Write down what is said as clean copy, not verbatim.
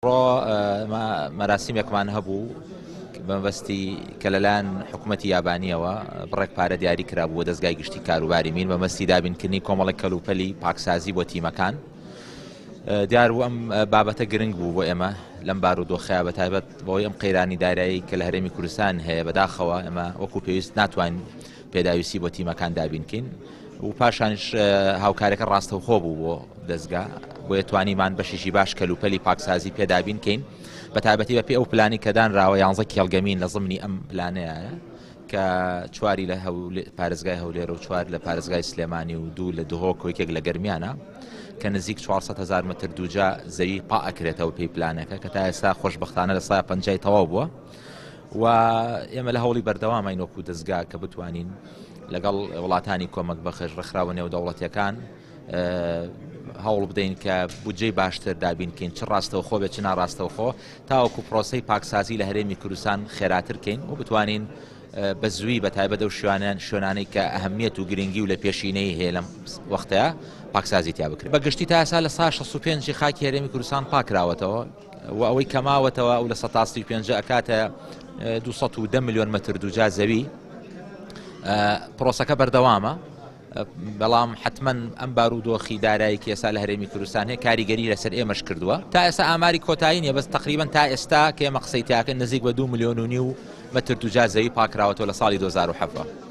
مەراسیمێکمان هەبوو بەمەبەستی کە لەلایەن حکوومەتی یابانیەوە بڕێک پارە دیاری کرابووە دەستگای گشتی کاروباری مین بەمەستی دابینکردنی کۆمەڵێک کەلوپەلی پاکسازی بۆ تیمەکان. دیار بوو ئەم بابەتە گرنگ بوو بۆ ئێمە لەم بارودۆخەیە بەتایبەت بۆی ئەم قەیرانی دارایی کە لە هەرێمی کوردستان هەیە بەداخەوە ئێمە وەکو پێویست ناتوانین پێداویستی بۆ تیمەکان دابینکەین و پاشانش هاوکارەکە ڕاستەوخۆ بوو بۆ دەستگا بۆ یەتوانیمان بەشیشی باش کەلوپەلی پاکسازی پێدابینکەین بەتایبەتی بەپێ ئەو پلانی کە دانراوە 11 کێڵگەمین لە ضمنی ئەم پلانەیە کە 4 لە پارێزگای هەولێر و 4 لە پارێزگای سلێمانی و 2 لە دهۆک و 1 لە گەرمیانە کە نزیک 400,000 متر دووجا زەوی پا ئەکرێتەوە پێی پلانەکە کە تا ئێستا خۆشبەختانە لە 150 تەواو بووە و ئێمە لە هەوڵی بەردەوامین وەکو دەستگا کە بتوانین لەگەڵ وڵاتانی کۆمەک بەخێژ ڕێکخراوە نێو دەوڵەتیەکان هەوڵ بدەین کە بودجەی باشتر دابینکەین چ ڕاستەوخۆ بێت چ ناڕاستەوخۆ تاوەکو پرۆسەی پاکسازی لە هەرێمی کوردستان خێراترکەین و بتوانین بە زووی بەتایبەت ئەو شوێنانەی کە ئەهەمیەت و گرنگی و لە پێشینەی هەیە لەم وەختەیە پاکسازی تیا بکرێت. بەگشتی تا ئێستا لە 165 خاکی هەرێمی کوردستان پاکراوەتەوە و ئەوەی کەماوەتەوە و لە 135 ئەکاتە 210 ملیۆن متر دووجا زەوی. پرۆسەکە بەردەوامە بەڵام حتمما ئەم بارودۆخی دارایی کە ئێستا لە هەرێمی کوردستان هەیە کاریگەری لەسەر ئێمەش کردووە تا ئێستا ئاماری کۆتایی نیە بەس تقریبا تا ئێستا کە ئێمە قسەی تاکەن نزیک بە 2.5 ملیۆن متر دووجا زەوی پاکراوەتەوە لە ساڵی 2007.